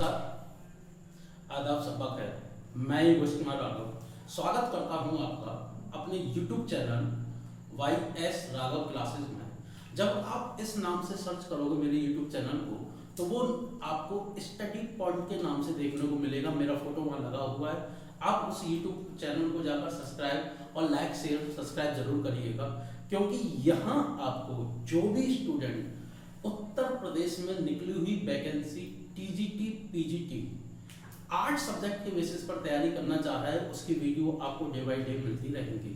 नमस्कार, आदाब, सबक है। मैं योगेश कुमार राघव स्वागत करता हूं आपका अपने YouTube channel YS Raghav classes में। जब आप इस नाम से सर्च करोगे मेरे YouTube चैनल को तो वो आपको स्टडी पॉइंट के नाम से देखने को मिलेगा। मेरा फोटो वहाँ लगा हुआ है। आप उस YouTube चैनल को जाकर सब्सक्राइब और लाइक शेयर सब्सक्राइब जरूर करिएगा, क्योंकि यहाँ आपको जो भी स्टूडेंट उत्तर प्रदेश में निकली हुई वैकेंसी TGT PGT 8 सब्जेक्ट के बेसिस पर तैयारी करना चाह रहा है, उसकी वीडियो आपको डे बाय डे मिलती रहेंगी।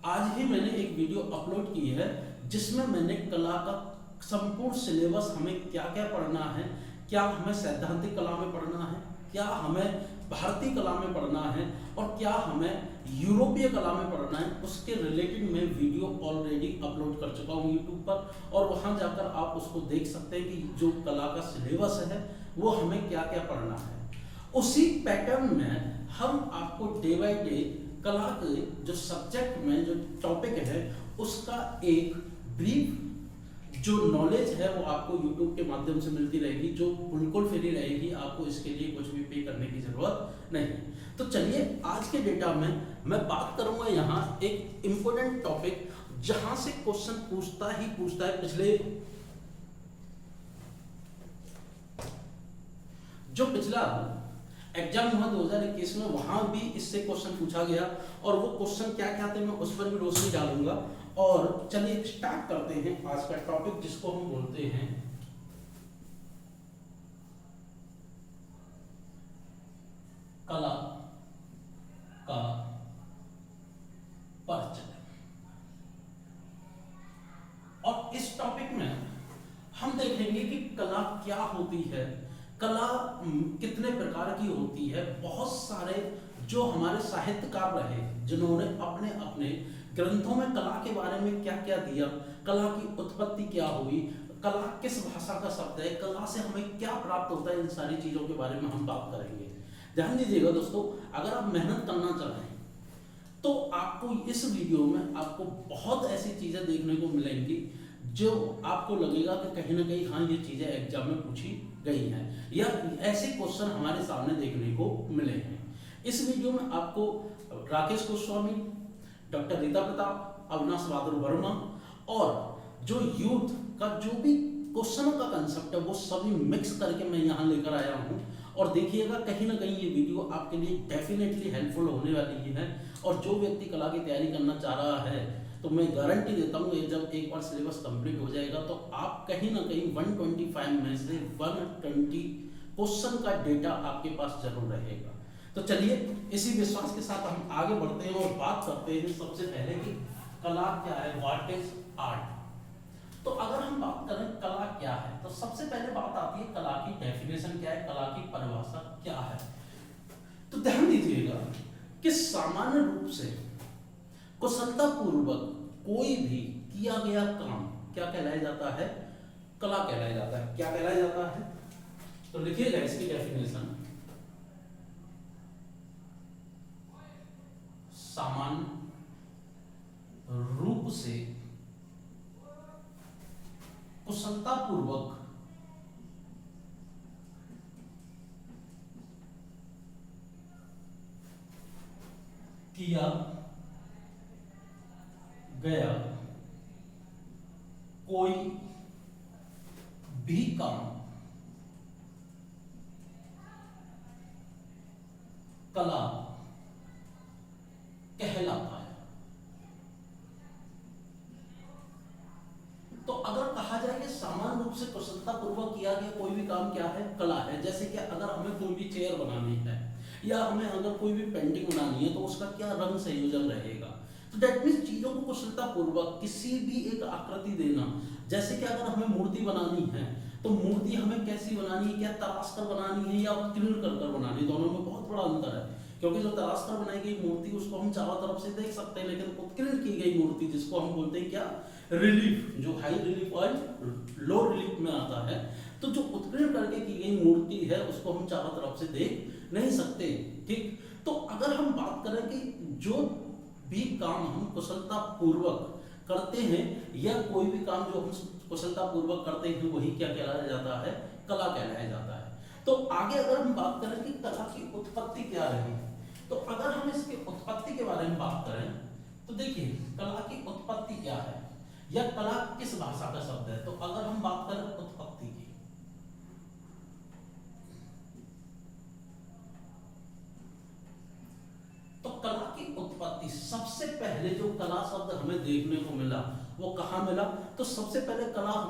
आज ही मैंने एक वीडियो अपलोड की है जिसमें मैंने कला का संपूर्ण सिलेबस, हमें क्या क्या पढ़ना है, क्या हमें सैद्धांतिक कला में पढ़ना है, क्या हमें भारतीय कला में पढ़ना है और क्या हमें यूरोपीय कला में पढ़ना है, उसके रिलेटेड मैं वीडियो ऑलरेडी अपलोड कर चुका हूँ यूट्यूब पर। और वहाँ जाकर आप उसको देख सकते हैं कि जो कला का सिलेबस है वो हमें क्या क्या पढ़ना है। उसी पैटर्न में हम आपको डे बाय डे कला के जो सब्जेक्ट में जो टॉपिक है उसका एक ब्रीफ जो नॉलेज है वो आपको YouTube के माध्यम से मिलती रहेगी, जो बिल्कुल फ्री रहेगी। आपको इसके लिए कुछ भी पे करने की जरूरत नहीं। तो चलिए आज के डेटा में मैं बात करूंगा यहाँ एक इंपॉर्टेंट टॉपिक जहां से क्वेश्चन पूछता है। पिछले जो पिछला एग्जाम हुआ 2021 में, वहां भी इससे क्वेश्चन पूछा गया और वो क्वेश्चन क्या क्या थे मैं उस पर भी रोशनी डालूंगा। और चलिए स्टार्ट करते हैं आज का टॉपिक जिसको हम बोलते हैं कला का परिचय। और इस टॉपिक में हम देखेंगे कि कला क्या होती है, कला कितने प्रकार की होती है। बहुत सारे जो हमारे साहित्यकार रहे जिन्होंने अपने अपने ग्रंथों में कला के बारे में क्या क्या दिया, कला की उत्पत्ति क्या हुई, कला किस भाषा का शब्द है, कला से हमें क्या प्राप्त होता है, इन सारी चीजों के बारे में हम बात करेंगे। ध्यान दीजिएगा दोस्तों, अगर आप मेहनत करना चाहें तो आपको इस वीडियो में आपको बहुत ऐसी चीजें देखने को मिलेंगी जो आपको लगेगा कि कहीं ना कहीं हाँ ये चीजें एग्जाम में पूछी गई हैं या ऐसे क्वेश्चन हमारे सामने देखने को मिले हैं। इस वीडियो में आपको राकेश गोस्वामी, डॉक्टर रीता प्रताप, अविनाश बहादुर वर्मा और जो यूथ का जो भी क्वेश्चनों का कंसेप्ट है वो सभी मिक्स करके मैं यहाँ लेकर आया हूँ। और देखिएगा कहीं ना कहीं ये वीडियो आपके लिए डेफिनेटली हेल्पफुल होने वाली है। और जो व्यक्ति कला की तैयारी करना चाह रहा है तो मैं गारंटी देता हूँ जब एक बार सिलेबस कंप्लीट हो जाएगा तो आप कहीं ना कहीं 125 में से 120 क्वेश्चन का डेटा आपके पास जरूर रहेगा। तो चलिए इसी विश्वास के साथ हम आगे बढ़ते हैं और बात करते हैं सबसे पहले कि कला क्या है, व्हाट इज आर्ट। तो अगर हम बात करें कला क्या है तो सबसे पहले बात आती है कला की डेफिनेशन क्या है, कला की परिभाषा क्या है। तो ध्यान दीजिएगा कि सामान्य रूप से कुशलता पूर्वक कोई भी किया गया काम क्या कहलाया जाता है, कला कहलाया जाता है। क्या कहलाया जाता है तो लिखिएगा इसकी डेफिनेशन, सामान्य रूप से कुशलता पूर्वक किया गया कोई भी काम कला कहलाता है। तो अगर कहा जाए कि सामान्य रूप से कुशलता पूर्वक किया गया कोई भी काम क्या है, कला है। जैसे कि अगर हमें कोई भी चेयर बनानी है या हमें अगर कोई भी पेंटिंग बनानी है तो उसका क्या रंग संयोजन रहेगा। तो दैट मीन्स चीजों को कुशलता पूर्वक किसी भी एक आकृति देना। जैसे कि अगर हमें मूर्ति बनानी है तो मूर्ति हमें कैसी बनानी है, क्या तराश कर बनानी है या उत्कीर्ण कर बनानी है, दोनों में बहुत बड़ा अंतर है। क्योंकि जो तराश कर बनाई गई मूर्ति उसको हम चारों तरफ से देख सकते हैं, लेकिन उत्कीर्ण की गई मूर्ति जिसको हम बोलते हैं क्या, रिलीफ, जो हाई रिलीफ और लो रिलीफ में आता है, तो जो उत्कीर्ण करके की गई मूर्ति है उसको हम चारों तरफ से देख नहीं सकते। ठीक, तो अगर हम बात करें कि जो भी काम हम कुशलता पूर्वक करते हैं या कोई भी काम जो हम कुशलता पूर्वक करते हैं वही क्या कहलाया जाता है, कला कहलाया जाता है। तो आगे अगर हम बात करें कि कला की उत्पत्ति क्या रही, तो अगर हम इसकी उत्पत्ति के बारे में बात करें तो देखिए कला की उत्पत्ति क्या है या कला किस भाषा का शब्द है। तो अगर हम बात करें उत्पत्ति की, तो कला की उत्पत्ति सबसे पहले जो कला शब्द हमें देखने को मिला वो कहाँ मिला, तो सबसे पहले कला शब्द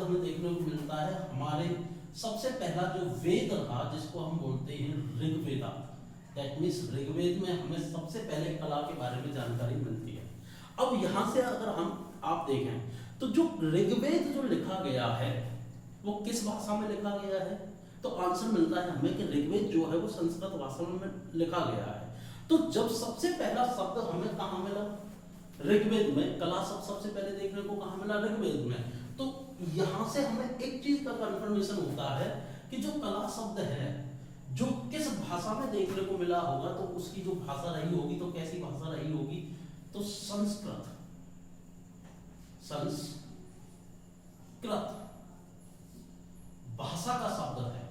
हमें देखने को मिलता है हमारे सबसे पहला जो वेद रहा जिसको हम बोलते हैं ऋग्वेदा। दैट मींस ऋग्वेद में हमें सबसे पहले कला के बारे में जानकारी मिलती है। अब यहां से अगर हम आप देखें तो जो ऋग्वेद जो लिखा गया है वो किस भाषा में लिखा गया है, तो आंसर मिलता है हमें कि ऋग्वेद जो है वो संस्कृत भाषा में लिखा गया है। तो जब सबसे पहला शब्द हमें कहाँ मिला, ऋग्वेद में, कला शब्द सबसे पहले देखने को कहाँ मिला, ऋग्वेद में। तो यहां से हमें एक चीज का कंफर्मेशन होता है कि जो कला शब्द है जो किस भाषा में देखने को मिला होगा, तो उसकी जो भाषा रही होगी तो कैसी भाषा रही होगी, तो संस्कृत भाषा का शब्द है।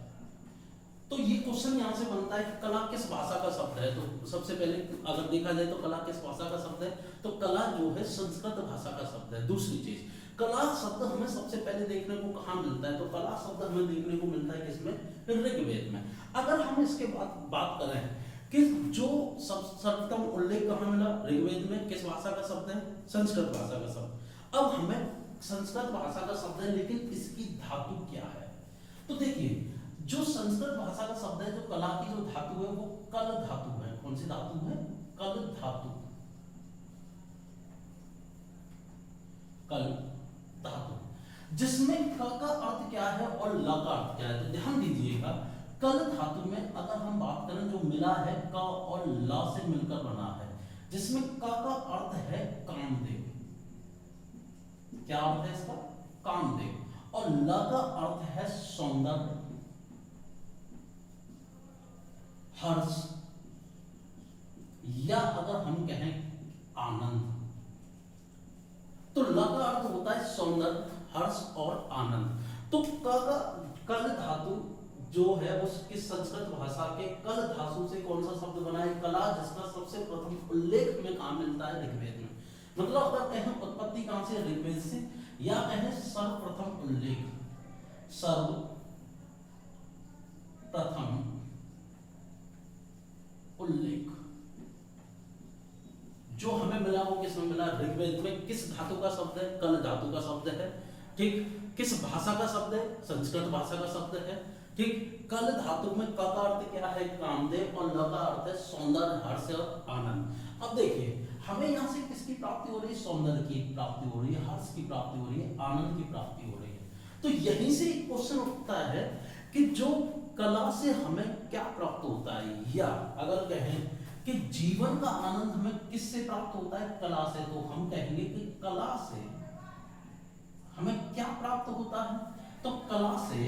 तो ये क्वेश्चन यहां से बनता है कि कला किस भाषा का शब्द है। तो सबसे पहले अगर देखा जाए तो कला किस भाषा का शब्द है, तो कला जो है संस्कृत भाषा का शब्द है। दूसरी चीज, कला शब्द हमें सबसे पहले देखने को कहाँ मिलता है, तो कला शब्द हमें देखने को मिलता है किसमें, ऋग्वेद में। अगर हम इसके बाद बात करें कि जो सर्वप्रथम उल्लेख कहाँ मिला, ऋग्वेद में, किस भाषा का शब्द है, संस्कृत भाषा का शब्द। अब हमें संस्कृत भाषा का शब्द है लेकिन इसकी धातु क्या है, तो देखिए जो संस्कृत भाषा का शब्द है, जो कला की जो धातु है वो कल धातु है। कौन सी धातु है, कल धातु, कल धातु, जिसमें क का अर्थ क्या है और ल का अर्थ क्या है। तो ध्यान दीजिएगा, कल धातु में अगर हम बात करें जो मिला है क और ल से मिलकर बना है, जिसमें क का अर्थ है कामदेव। क्या अर्थ है इसका, कामदेव, और ल का अर्थ है सौंदर्य, हर्ष, या अगर हम कहें आनंद। तो ल का अर्थ होता है सौंदर्य, हर्ष और आनंद। तो कल धातु जो है उसकी संस्कृत भाषा के कल धातु से कौन सा शब्द बना है, कला, जिसका सबसे प्रथम उल्लेख में कहां मिलता है, ऋग्वेद में। मतलब अगर कहें उत्पत्ति कहां से, ऋग्वेद से, या कहें सर्वप्रथम उल्लेख, सर्वप्रथम उल्लेख जो हमें मिला वो किसमें मिला, ऋग्वेद में। किस धातु का शब्द है, कल धातु का शब्द है। ठीक, किस भाषा का शब्द है, संस्कृत भाषा का शब्द है। ठीक, कल धातु में क का अर्थ क्या है, कामदेव, और ल का अर्थ है सौंदर्य, हर्ष और आनंद। अब देखिए हमें यहाँ से किसकी प्राप्ति हो रही है, सौंदर्य की प्राप्ति हो रही है, हर्ष की प्राप्ति हो रही है, आनंद की प्राप्ति हो रही है। तो यहीं से एक क्वेश्चन उठता है कि जो कला से हमें क्या प्राप्त होता है, या अगर कहें कि जीवन का आनंद हमें किससे प्राप्त होता है, कला से, तो हम कहेंगे कि कला से हमें क्या प्राप्त होता है, तो कला से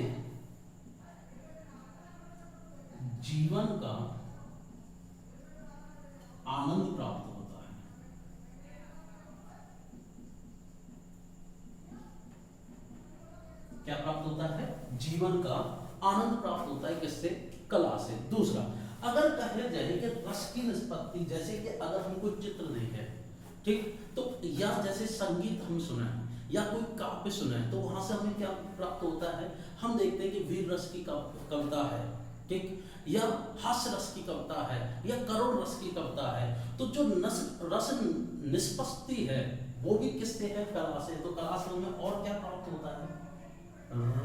जीवन का आनंद प्राप्त होता है। क्या प्राप्त होता है, जीवन का आनंद प्राप्त होता है, किससे, कला से। दूसरा, अगर कहे जाए कि रस की निष्पत्ति, जैसे कि अगर हम कोई चित्र देखें, ठीक, तो या जैसे संगीत हम सुने या कोई काव्य सुने, तो वहां से हमें क्या प्राप्त होता है, हम देखते हैं कि वीर रस की कविता है, ठीक, या हास्य रस की कविता है, या करुण रस की कविता है। तो जो रस निष्पत्ति है वो भी किससे है, कला से। तो कला से हमें और क्या प्राप्त होता है,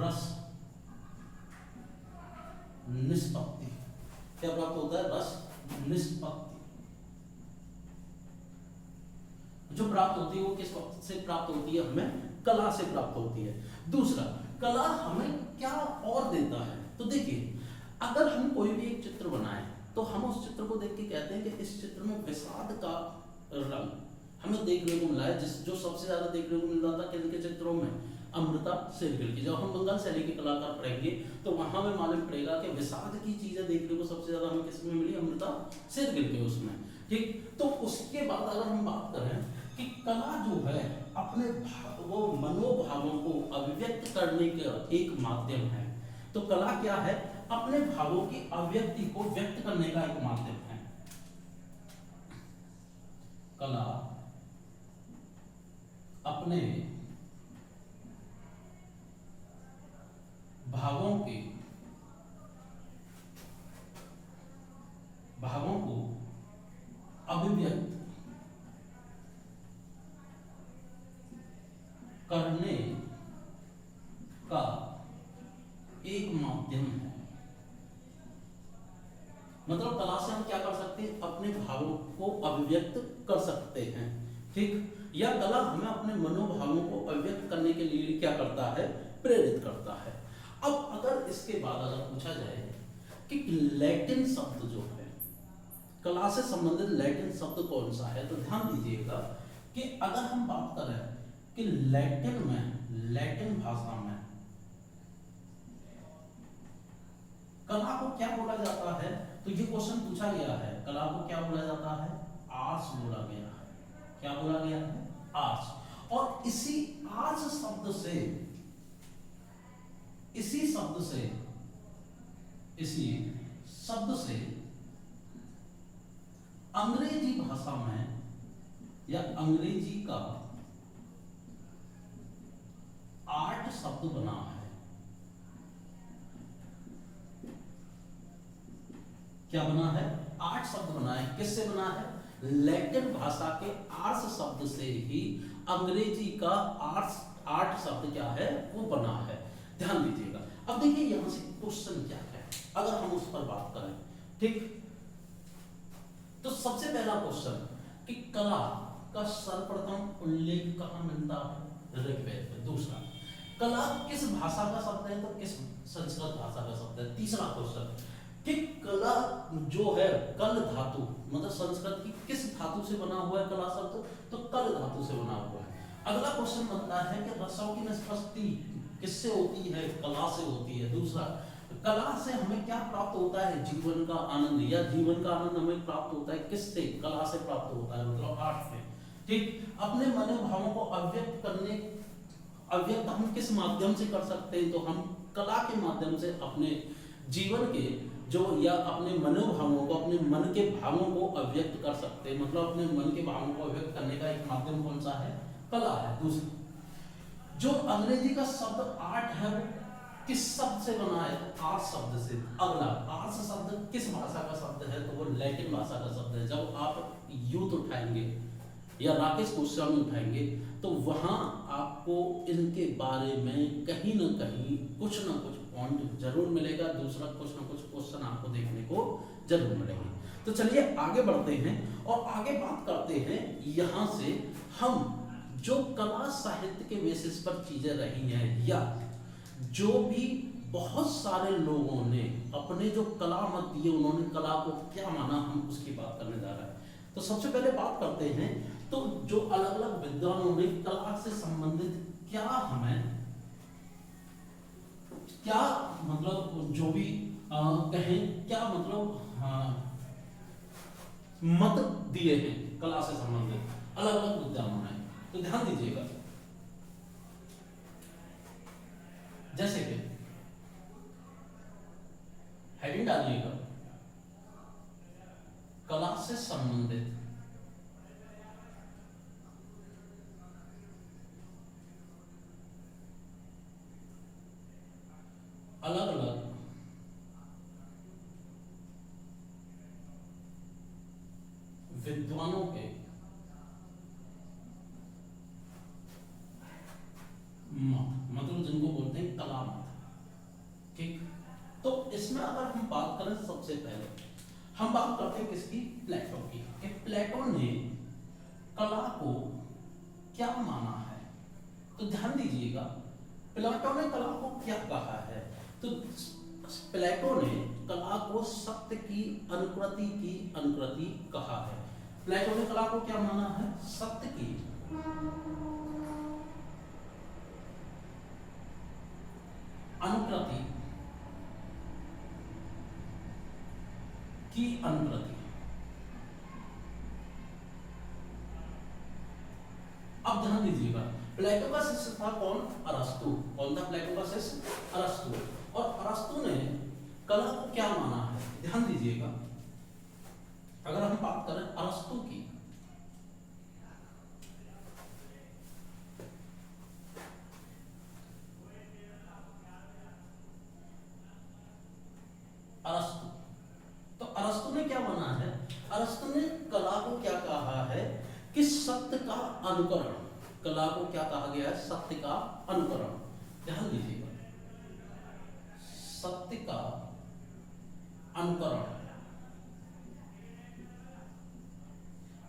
रस निष्पत्ति। क्या प्राप्त होता है, रस निष्पत्ति जो प्राप्त होती है वो किस से प्राप्त होती है, हमें कला से प्राप्त होती है। दूसरा, कला हमें क्या और देता है, तो देखिए अगर हम कोई भी एक चित्र बनाएं तो हम उस चित्र को देख के कहते हैं कि इस चित्र में विषाद का रंग हमें देखने को मिला है, जो सबसे ज्यादा देखने को मिल रहा था किनके चित्रों में, अमृता शेरगिल की। जब हम बंगाल शैली के कलाकार पढ़ेंगे तो वहां में मालूम पड़ेगा कि विषाद की चीजें देखने को सबसे ज्यादा हमें किसमें मिली, अमृता शेरगिल के उसमें। ठीक, तो उसके बाद अगर हम बात करें कि कला जो है अपने वो मनोभावों को अभिव्यक्त करने का एक माध्यम है, तो कला क्या है? अपने भावों की अभिव्यक्ति को व्यक्त करने का एक माध्यम है। कला अपने भावों को अभिव्यक्त करने का एक माध्यम है। मतलब कला से हम क्या कर सकते हैं? अपने भावों को अभिव्यक्त कर सकते हैं, ठीक। या कला हमें अपने मनोभावों को अभिव्यक्त करने के लिए क्या करता है? प्रेरित करता है। अब अगर इसके बाद अगर पूछा जाए कि लैटिन शब्द जो है, कला से संबंधित लैटिन शब्द कौन सा है, तो ध्यान दीजिएगा कि अगर हम बात करें कि लैटिन भाषा में कला को क्या बोला जाता है, तो ये क्वेश्चन पूछा गया है। कला को क्या बोला जाता है? आर्ट्स बोला गया है। क्या बोला गया है? आर्ट्स। और इसी शब्द से अंग्रेजी भाषा में या अंग्रेजी का आर्ट शब्द बना है। क्या बना है? आर्ट शब्द बना है। किससे बना है? लैटिन भाषा के आर्ट्स शब्द से ही अंग्रेजी का आर्ट शब्द क्या है? वो बना है। ध्यान दीजिएगा। अब देखिए यहां से क्वेश्चन क्या है, अगर हम उस पर बात करें, ठीक। तो सबसे पहला क्वेश्चन कि कला का सर्वप्रथम उल्लेख कहां मिलता है? ऋग्वेद में। दूसरा, कला किस भाषा का शब्द है? तो किस संस्कृत भाषा का शब्द है। तीसरा क्वेश्चन कि कला जो है कल धातु, मतलब संस्कृत की किस धातु से बना हुआ है कला शब्द? तो कल धातु से बना हुआ है। अगला क्वेश्चन बनता है कि रसों की निष्पत्ति किससे होती है? कला से होती है। दूसरा, कला से हमें क्या प्राप्त होता है? जीवन का आनंद, या जीवन का आनंद हमें प्राप्त होता है किससे? कला से प्राप्त होता है, मतलब आर्ट से, ठीक। अपने मनोभावों को अव्यक्त हम किस माध्यम से कर सकते हैं? तो हम कला के माध्यम से अपने जीवन के जो या अपने मनोभावों को, अपने मन के भावों को अव्यक्त कर सकते हैं। मतलब अपने मन के भावों को अव्यक्त करने का एक माध्यम कौन सा है? कला है। दूसरा, जो अंग्रेजी का शब्द आर्ट है वो किस शब्द से बना है? तो आर्ट शब्द से। अगला, आर्ट शब्द किस भाषा का शब्द है? तो वो लैटिन भाषा का शब्द है। जब आप यूथ उठाएंगे या राकेश गोस्वामी उठाएंगे तो वहां आपको इनके बारे में कहीं ना कहीं कुछ ना कुछ पॉइंट जरूर मिलेगा। दूसरा, कुछ ना कुछ क्वेश्चन आपको देखने को जरूर मिलेंगे। तो चलिए आगे बढ़ते हैं और आगे बात करते हैं यहां से हम जो कला साहित्य के बेसिस पर चीजें रही हैं, या जो भी बहुत सारे लोगों ने अपने जो कला मत दिए, उन्होंने कला को क्या माना, हम उसकी बात करने जा रहे हैं। तो सबसे पहले बात करते हैं तो जो अलग अलग विद्वानों ने कला से संबंधित क्या मतलब जो भी कहें, क्या मतलब मत दिए हैं कला से संबंधित अलग अलग विद्वानों ने। तो ध्यान दीजिएगा, जैसे कि हेडिंग डालिएगा कला से संबंधित अलग अलग विद्वानों के मतलब जिनको बोलते हैं कला मत, ठीक। तो इसमें अगर हम बात करें, सबसे पहले हम बात करते हैं किसकी? प्लेटो की। कि प्लेटो ने कला को क्या माना है। तो ध्यान दीजिएगा, प्लेटो ने कला को क्या कहा है। तो प्लेटो ने कला को सत्य की अनुकृति कहा है। प्लेटो ने कला को क्या माना है? सत्य की अनुकृति अब ध्यान दीजिएगा, प्लेटो का शिष्य था कौन? अरस्तु। कौन था प्लेटो का शिष्य? अरस्तु। और अरस्तु ने कला को क्या माना है, ध्यान दीजिएगा। अगर हम बात करें अरस्तु की, अरस्तु, तो अरस्तु ने क्या माना है? अरस्तु ने कला को क्या कहा है कि सत्य का अनुकरण। कला को क्या कहा गया है? सत्य का अनुकरण। ध्यान दीजिएगा, सत्य का अनुकरण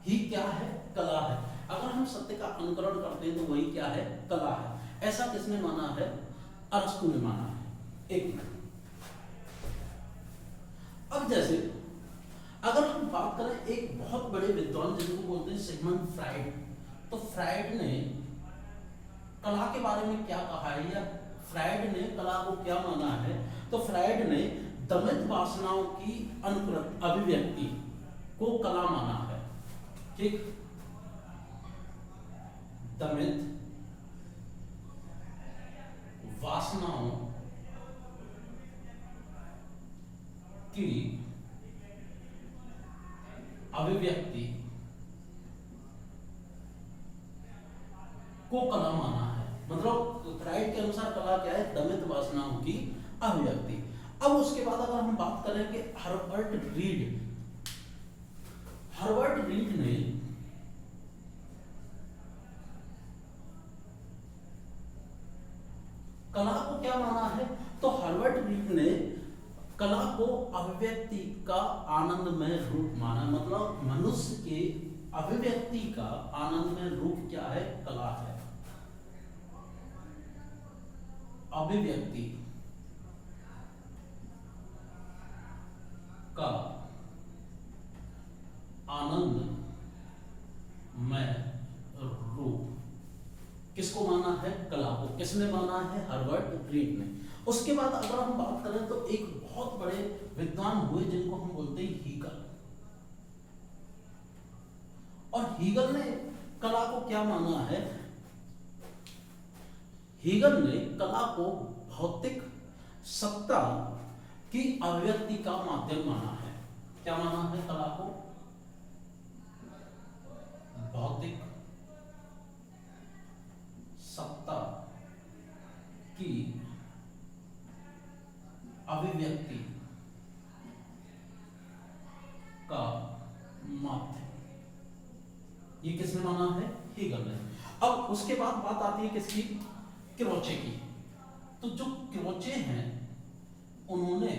ही क्या है? कला है। अगर हम सत्य का अनुकरण करते हैं तो वही क्या है? कला है। ऐसा किसने माना है? अरस्तु ने माना है। एक मिनट। अब जैसे अगर हम बात करें एक बहुत बड़े विद्वान जिनको बोलते हैं सिगमंड फ्राइड, तो फ्राइड ने कला के बारे में क्या कहा है, या फ्राइड ने कला को क्या माना है? तो फ्राइड ने दमित वासनाओं की अभिव्यक्ति को कला माना है। ठीक, दमित वासनाओं की अभिव्यक्ति को कला माना है। मतलब फ्राइड के अनुसार कला क्या है? दमित वासनाओं की अभिव्यक्ति। अब उसके बाद अगर हम बात करें कि हर्बर्ट रीड ने कला को क्या माना है? तो हर्बर्ट रीड ने कला को अभिव्यक्ति का आनंदमय रूप माना। मतलब मनुष्य के अभिव्यक्ति का आनंदमय रूप क्या है? कला है। अभिव्यक्ति का आनंदमय रूप किसको माना है? कला को। किसने माना है? हर्बर्ट रीड ने। उसके बाद अगर हम बात करें तो एक बहुत बड़े विद्वान हुए जिनको हम बोलते हैं हीगल। और हीगल ने कला को क्या माना है? हीगल ने कला को भौतिक सत्ता की अभिव्यक्ति का माध्यम माना है। क्या माना है कला को? भौतिक सत्ता की अभिव्यक्ति का माध्यम। ये किसने माना है? हीगल ने। अब उसके बाद बात आती है किसकी? क्रोचे की। तो जो क्रोचे हैं उन्होंने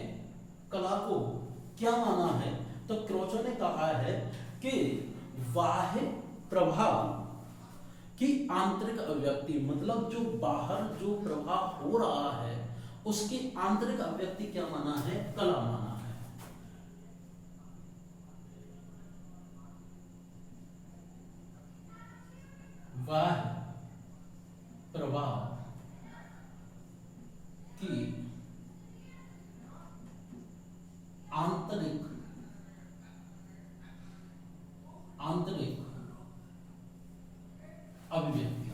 कला को क्या माना है? तो क्रोचो ने कहा है कि बाह्य प्रभाव की आंतरिक अभिव्यक्ति, मतलब जो बाहर जो प्रभाव हो रहा है उसकी आंतरिक अभिव्यक्ति क्या माना है? कला माना है। बाह्य प्रभाव की आंतरिक अभिव्यक्ति।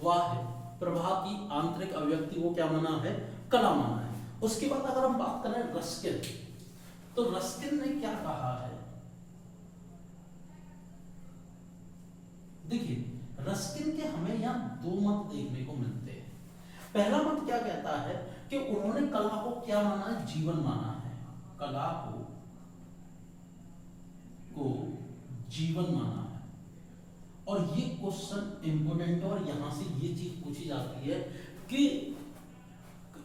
बाह्य प्रभाव की आंतरिक अभिव्यक्ति को क्या माना है? कला माना है। उसके बाद अगर हम बात करें रस्किन, तो रस्किन ने क्या कहा है? देखिए, रस्किन के हमें यहां दो मत देखने को मिलते हैं। पहला मत क्या कहता है कि उन्होंने कला को क्या माना है? जीवन माना है। कला को जीवन माना है। और ये क्वेश्चन इंपोर्टेंट है और यहां से ये चीज पूछी जाती है कि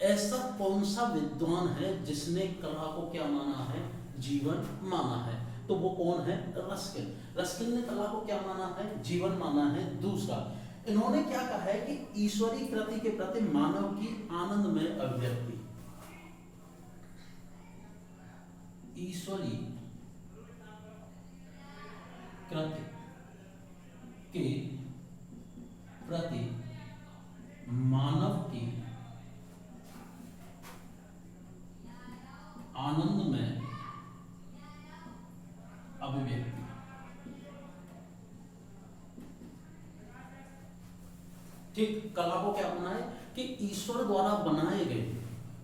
ऐसा कौन सा विद्वान है जिसने कला को क्या माना है? जीवन माना है। तो वो कौन है? रस्किन। रस्किन ने कला को क्या माना है? जीवन माना है। दूसरा, इन्होंने क्या कहा है कि ईश्वरीय कृति के प्रति मानव की आनंदमय अभिव्यक्ति, ईश्वरीय कृति के प्रति मानव की आनंदमय अभिव्यक्ति ठीक, कला को क्या बनाए कि ईश्वर द्वारा बनाए गए,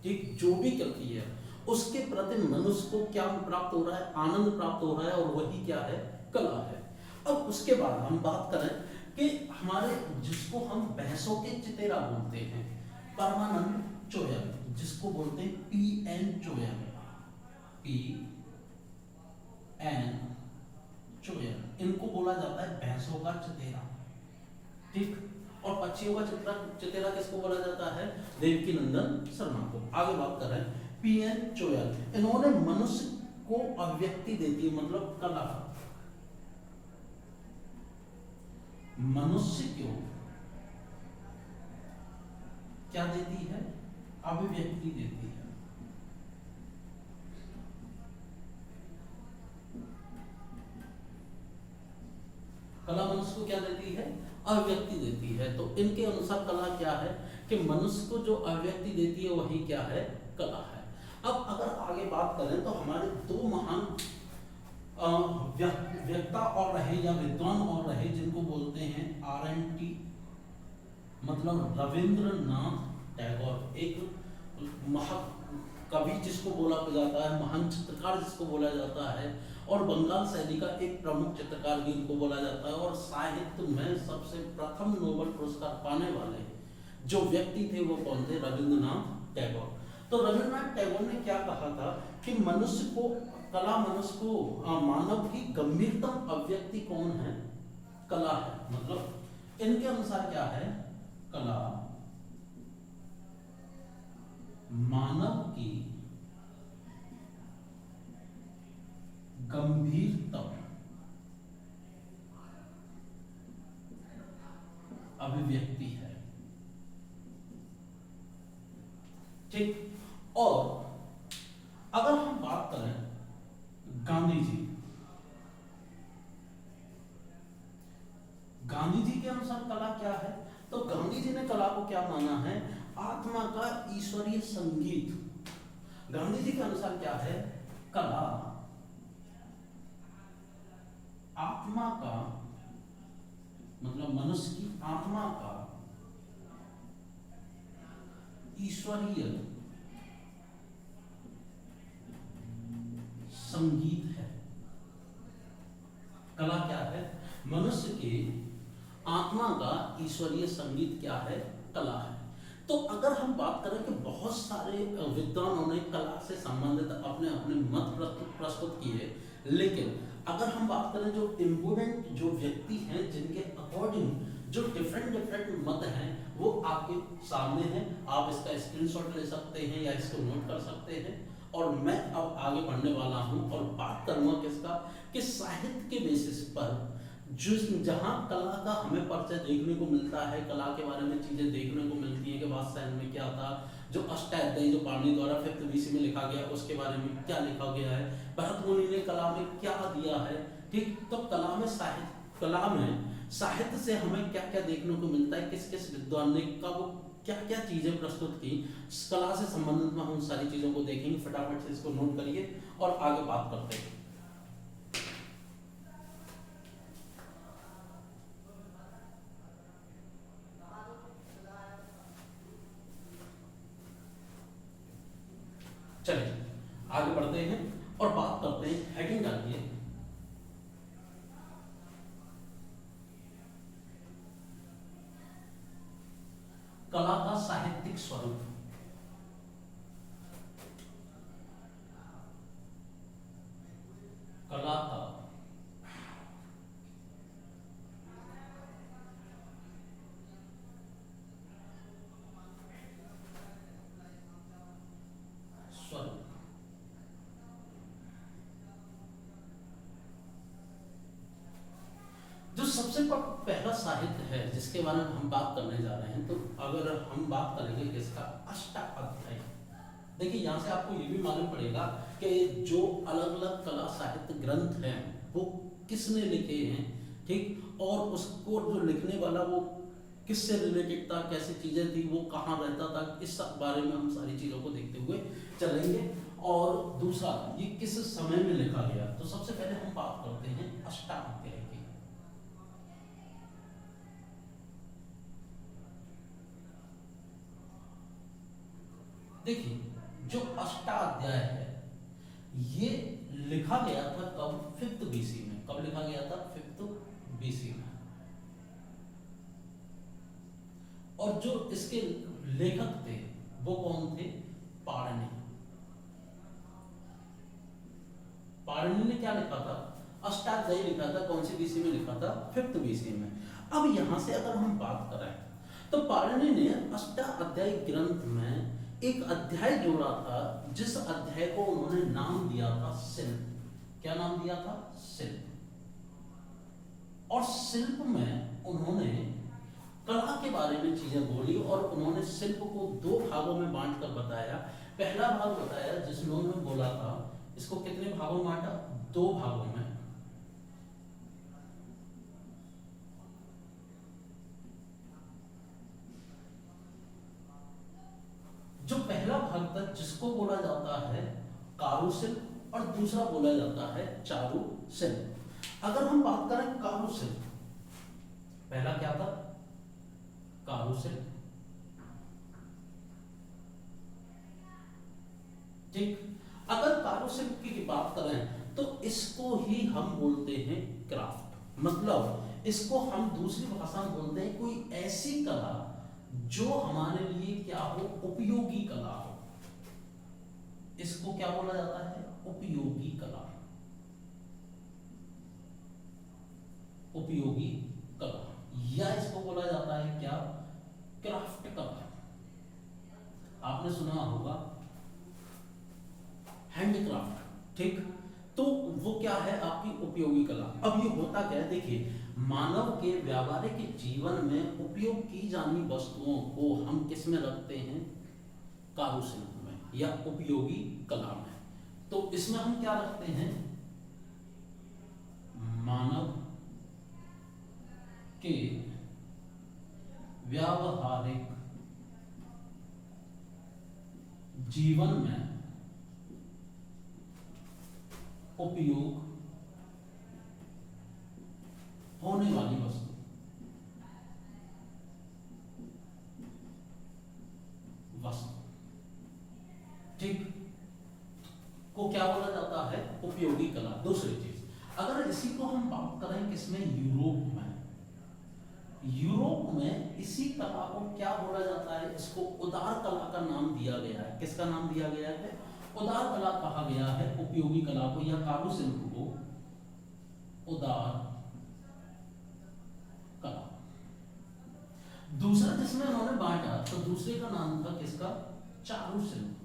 ठीक, जो भी कृति है उसके प्रति मनुष्य को क्या प्राप्त हो रहा है, आनंद प्राप्त हो रहा है, और वही क्या है, कला है। अब उसके बाद हम बात करें कि हमारे जिसको हम बहसों के चितेरा बोलते हैं, परमानंद चोयल, जिसको बोलते हैं P.N. चोयल, P.N. चोयल, इनको बोला जाता है भैंसों का चितेरा, ठीक। और पक्षियों का चितेरा किसको बोला जाता है, देवकी नंदन शर्मा को। आगे बात करें P.N. चोयल, इन्होंने मनुष्य को अभिव्यक्ति देती है, मतलब कला मनुष्य को क्या देती है, अभिव्यक्ति देती है। कला मनुष्य को क्या देती है, अभिव्यक्ति देती है। तो इनके अनुसार कला क्या है कि मनुष्य को जो अभिव्यक्ति देती है वही क्या है, कला है। अब अगर आगे बात करें तो हमारे दो महान वक्ता और रहे या विद्वान और रहे, जिनको बोलते हैं RNT, मतलब रविंद्रनाथ टैगोर, एक महाकवि जिसको बोला जाता है, महान चित्रकार जिसको बोला जाता है, और बंगाल शैली का एक प्रमुख चित्रकार भी इनको बोला जाता है, और साहित्य में सबसे प्रथम नोबेल पुरस्कार पाने वाले जो व्यक्ति थे वो कौन थे, रविंद्रनाथ टैगोर। तो रविंद्रनाथ टैगोर ने क्या कहा था कि मनुष्य को, कला मनुष्य को, मानव की गंभीरतम अभिव्यक्ति कौन है, कला है। मतलब इनके अनुसार क्या है, कला मानव की गंभीरतम अभिव्यक्ति है, ठीक। और अगर हम बात करें गांधी जी, गांधी जी के अनुसार कला क्या है, तो गांधी जी ने कला को क्या माना है, आत्मा का ईश्वरीय संगीत। गांधी जी के अनुसार क्या है, कला आत्मा का, मतलब मनुष्य की आत्मा का ईश्वरीय संगीत है। कला क्या है, मनुष्य के आत्मा का ईश्वरीय संगीत क्या है, कला है। तो अगर हम बात करें कि बहुत सारे विद्वानों ने कला से संबंधित अपने अपने मत प्रस्तुत किए, लेकिन अगर हम बात करें जो इम्पोर्टेंट जो व्यक्ति हैं जिनके अकॉर्डिंग जो डिफरेंट मत हैं वो आपके सामने हैं, आप इसका स्क्रीनशॉट ले सकते हैं या इसको नोट कर सकते हैं। और मैं अब आगे बढ़ने वाला हूं और बात करूंगा किसका, कि साहित्य के बेसिस पर जहां कला का हमें परिचय देखने को मिलता है, कला के बारे में चीजें देखने को मिलती हैं कि वात्स्यायन में क्या था, जो अष्टाध्यायी जो पाणिनि द्वारा 5th BC में लिखा गया उसके बारे में क्या लिखा गया है, भरत मुनि ने कला में क्या दिया है, ठीक। तो कला में साहित्य से हमें क्या क्या देखने को मिलता है, किस किस विद्वान ने कब क्या क्या चीजें प्रस्तुत की, कला से संबंधित में हम उन सारी चीजों को देखेंगे। फटाफट से इसको नोट करिए और आगे बात करते हैं। चलिए आगे बढ़ते हैं और बात करते हैं, हेडिंग डालिए कला का साहित्यिक स्वरूप। कला का स्वरूप। जो सबसे पहला साहित्य है जिसके बारे में हम बात करने जा रहे हैं, तो अगर हम बात करेंगे किसका, अष्टाध्यायी। देखिए यहाँ से आपको ये भी मालूम पड़ेगा कि जो अलग अलग कला साहित्य ग्रंथ हैं वो किसने लिखे हैं, ठीक। और उसको जो लिखने वाला वो किससे रिलेटेड था, कैसी चीजें थी, वो कहाँ रहता था, इस सब बारे में हम सारी चीजों को देखते हुए चलेंगे। और दूसरा, ये किस समय में लिखा गया, तो सबसे पहले हम बात करते हैं अष्टाध्यायी की। देखिए जो अष्टाध्याय है ये लिखा गया था कब? 5th BC में। कब लिखा गया था? 5th BC में। और जो इसके लेखक थे वो कौन थे? पाणिनि। पाणिनि ने क्या लिखा था? अष्टाध्यायी लिखा था। कौन सी बीसी में लिखा था? 5th BC में। अब यहां से अगर हम बात करें तो पाणिनि ने अष्टाध्यायी ग्रंथ में एक अध्याय जोड़ा था जिस अध्याय को उन्होंने नाम दिया था शिल्प। क्या नाम दिया था? शिल्प। और शिल्प में उन्होंने कला के बारे में चीजें बोली और उन्होंने शिल्प को 2 भागों में बांट कर बताया। पहला भाग बताया जिसमें उन्होंने बोला था, इसको कितने भागों में बांटा? 2 भागों में। जो पहला भाग था जिसको बोला जाता है कारुशिल्प और दूसरा बोला जाता है चारुशिल्प। अगर हम बात करें कारुशिल्प, पहला क्या था? कारुशिल्प। ठीक। अगर कारुशिल्प की बात करें तो इसको ही हम बोलते हैं क्राफ्ट। मतलब इसको हम दूसरी भाषा में बोलते हैं कोई ऐसी कला जो हमारे लिए क्या हो? उपयोगी कला हो। इसको क्या बोला जाता है? उपयोगी कला। उपयोगी कला, या इसको बोला जाता है क्या? क्राफ्ट कला। आपने सुना होगा हैंडक्राफ्ट। ठीक। तो वो क्या है? आपकी उपयोगी कला। अब ये होता क्या है? देखिए मानव के व्यावहारिक जीवन में उपयोग की जानी वस्तुओं को हम किस में रखते हैं? कारुशिल्प में या उपयोगी कला में। तो इसमें हम क्या रखते हैं? मानव के व्यावहारिक जीवन में उपयोग होने वाली वस्तु। ठीक। को क्या बोला जाता है? उपयोगी कला। दूसरी चीज, अगर इसी को हम बात करें किसमें? यूरोप में। यूरोप में इसी कला को क्या बोला जाता है? इसको उदार कला का नाम दिया गया है। किसका नाम दिया गया है? उदार कला कहा गया है उपयोगी कला को या कारुशिल्प को उदार कला। दूसरा जिसमें उन्होंने बांटा तो दूसरे का नाम था किसका? चारुशिल्प।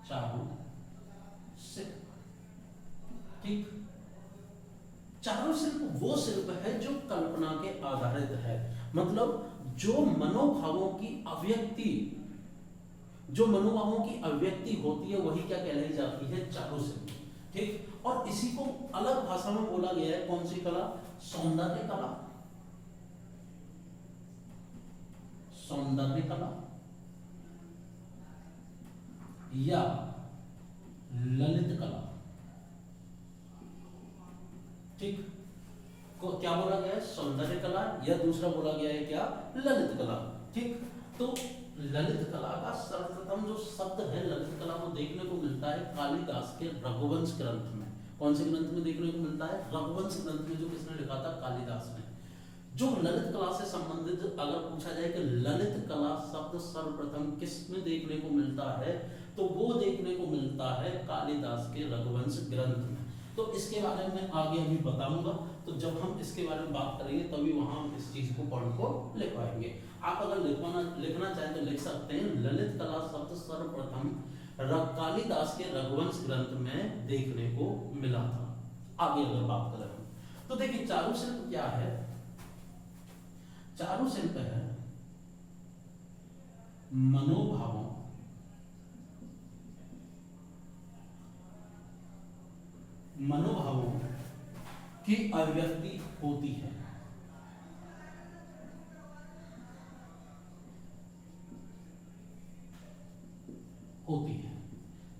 चारुशिल्प। ठीक। चारुशिल्प वो शिल्प है जो कल्पना के आधारित है। मतलब जो मनोभावों की अभिव्यक्ति होती है वही क्या कहलाई जाती है? चारुशिल्प। ठीक। और इसी को अलग भाषा में बोला गया है कौन सी कला? सौंदर्य कला। सौंदर्य कला या ललित कला। ठीक। को क्या बोला गया है? सौंदर्य कला, या दूसरा बोला गया है क्या? ललित कला। ठीक। तो ललित कला का सर्वप्रथम जो शब्द है ललित कला को देखने को मिलता है कालिदास के रघुवंश ग्रंथ में। कौन से ग्रंथ में देखने को मिलता है? रघुवंश ग्रंथ में, जो किसने लिखा था? कालिदास ने। जो ललित कला से संबंधित अगर पूछा जाए कि ललित कला शब्द सर्वप्रथम किस में देखने को मिलता है, तो वो देखने को मिलता है कालिदास के रघुवंश ग्रंथ में। तो इसके बारे में आगे अभी बताऊंगा। तो जब हम इसके बारे में बात करेंगे तभी वहां हम इस चीज को पढ़ को लिख पाएंगे। आप अगर लिखना चाहें तो लिख सकते हैं ललित कला शब्द सर्वप्रथम कालिदास के रघुवंश ग्रंथ में देखने को मिला था। आगे अगर बात करें तो देखिए चारुशिल्प क्या है? चारुशिल्प है मनोभावों की अभिव्यक्ति होती है।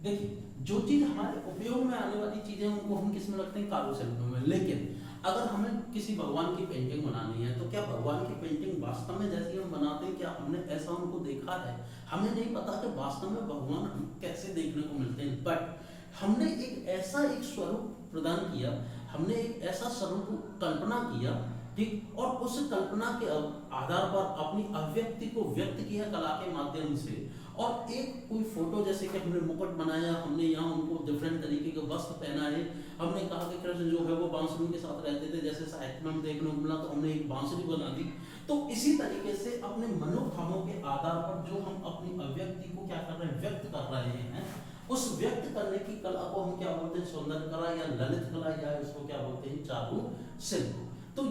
देखिए जो चीज हमारे उपयोग में आने वाली चीजें उनको हम किस में रखते हैं? कारुशिल्प में। लेकिन अगर हमें किसी भगवान की पेंटिंग बनानी है तो क्या भगवान की पेंटिंग वास्तव में जैसी हम बनाते हैं, क्या हमने ऐसा उनको देखा है? हमें नहीं पता कि वास्तव में भगवान हम कैसे देखने को मिलते हैं, बट हमने एक ऐसा एक स्वरूप प्रदान किया, हमने एक ऐसा स्वरूप कल्पना किया, ठीक, और उस कल्पना के आधार पर अपनी अभिव्यक्ति को व्यक्त किया कला के माध्यम से। और एक कोई फोटो, जैसे कि हमने मुकुट बनाया, हमने यहाँ उनको डिफरेंट तरीके के वस्त्र पहनाए, हमने कहा कि कृष्ण जो है वो बांसुरी के साथ रहते थे, जैसे साहित्य में हम देखने को मिला, तो हमने एक बांसुरी बना दी। तो इसी तरीके से अपने मनोभावों के आधार पर जो हम अपनी अभिव्यक्ति को क्या कर रहे हैं, व्यक्त कर रहे हैं, उस व्यक्त करने की कला को हम क्या बोलते हैं, सौंदर्य कला या ललित कला, या इसको क्या बोलते हैं, चारु शिल्प। तो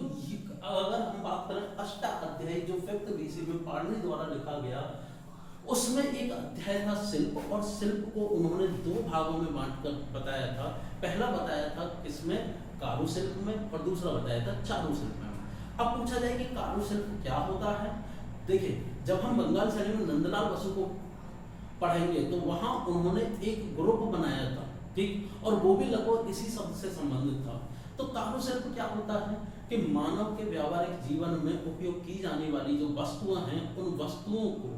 अगर हम बात करें अष्टाध्यायी जो 5th BC में पाणिनि द्वारा लिखा गया, उसमें एक अध्याय था शिल्प, और शिल्प को उन्होंने 2 भागों में बांटकर बताया था। पहला बताया था किसमें, कारुशिल्प में, और दूसरा बताया था चारुशिल्प में। अब पूछा जाए कि कारुशिल्प क्या होता है। देखिए, जब हम बंगाल शैली में नंदलाल बसु को पढ़ेंगे तो वहां उन्होंने एक ग्रुप बनाया था, ठीक, और वो भी लगभग इसी शब्द से संबंधित था। तो कारुशिल्प क्या होता है कि मानव के व्यावहारिक जीवन में उपयोग की जाने वाली जो वस्तुएं हैं, उन वस्तुओं को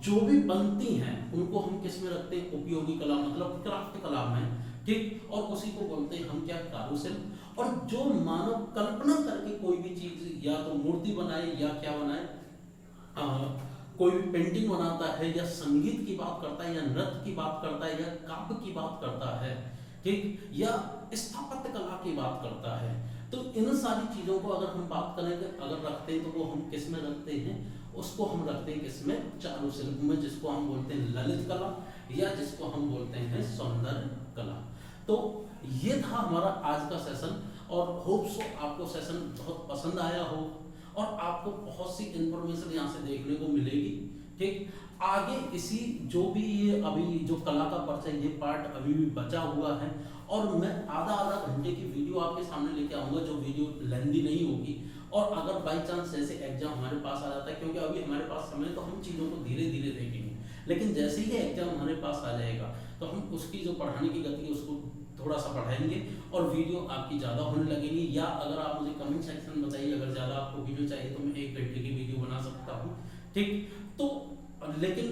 जो भी बनती हैं उनको हम किस में रखते हैं, उपयोगी कला, मतलब क्राफ्ट कला में, ठीक, और उसी को बोलते हैं हम क्या, कारुशिल्प। और जो मानव कल्पना करके कोई भी चीज या तो मूर्ति बनाए या क्या बनाए, कोई भी पेंटिंग बनाता है, या संगीत की बात करता है, या नृत्य की बात करता है, या काव्य की बात करता है, ठीक, या स्थापत्य कला की बात करता है, तो इन सारी चीजों को अगर हम बात करेंगे, अगर रखते हैं तो वो हम किस में रखते हैं, उसको हम रखते हैं किसमें, चारुशिल्प में, जिसको हम बोलते हैं ललित कला, या जिसको हम बोलते हैं सौंदर्य कला। तो ये था हमारा आज का सेशन, और होप सो आपको सेशन बहुत पसंद आया हो, और आपको बहुत सी इंफॉर्मेशन यहाँ से देखने को मिलेगी, ठीक। आगे इसी जो भी ये अभी जो कला का परिचय, ये पार्ट अभी भी बचा हुआ है, और मैं आधा घंटे की वीडियो आपके सामने लेके आऊंगा, जो वीडियो लेंदी नहीं होगी। और अगर बाई चांस ऐसे एग्जाम हमारे पास आ जाता है, क्योंकि अभी हमारे पास समय, तो हम चीज़ों को धीरे धीरे देखेंगे, लेकिन जैसे ही एग्जाम हमारे पास आ जाएगा तो हम उसकी जो पढ़ाने की गति है उसको थोड़ा सा बढ़ाएंगे, और वीडियो आपकी ज़्यादा होने लगेगी। या अगर आप मुझे कमेंट सेक्शन में बताइए, अगर ज़्यादा आपको वीडियो चाहिए तो मैं 1 घंटे की वीडियो बना सकता हूँ, ठीक। तो लेकिन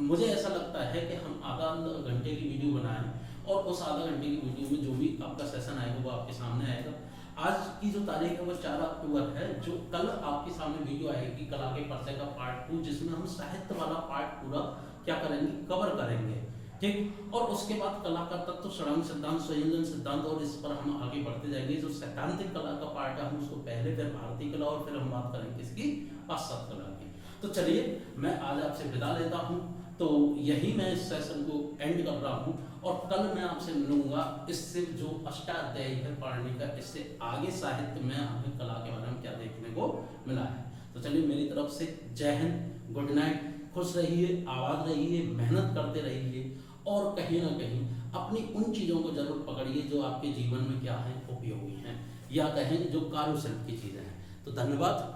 मुझे ऐसा लगता है कि हम आधा घंटे की वीडियो बनाएं, और उस आधा घंटे की वीडियो में जो भी आपका सेशन आएगा वो आपके सामने आएगा। आज की जो तारीख है वो 4 अक्टूबर है, जो कल आपके सामने वीडियो आएगी कला के परिचय का पार्ट 2, जिसमें हम साहित्य वाला पार्ट पूरा क्या करेंगे, कवर करेंगे, ठीक। और उसके बाद कला का तत्व, षडांग सिद्धांत, संयोजन सिद्धांत, और इस पर हम आगे बढ़ते जाएंगे। जो सैद्धांतिक कला का पार्ट है हम उसको पहले, फिर भारतीय कला, और फिर हम बात करेंगे इसकी पाश्चात्य कला की। तो चलिए, मैं आज आपसे विदा लेता हूँ, तो यही मैं इस सेशन को एंड कर रहा हूँ, और कल मैं आपसे मिलूंगा इससे जो अष्टाध्यायी है पाणिनि का, इससे आगे साहित्य में हमें कला के बारे में क्या देखने को मिला है। तो चलिए, मेरी तरफ से जय हिंद, गुड नाइट, खुश रहिए, आबाद रहिए, मेहनत करते रहिए, और कहीं ना कहीं अपनी उन चीज़ों को जरूर पकड़िए जो आपके जीवन में क्या है, उपयोगी हैं, या कहें जो कारुशिल्प की चीज़ें हैं। तो धन्यवाद।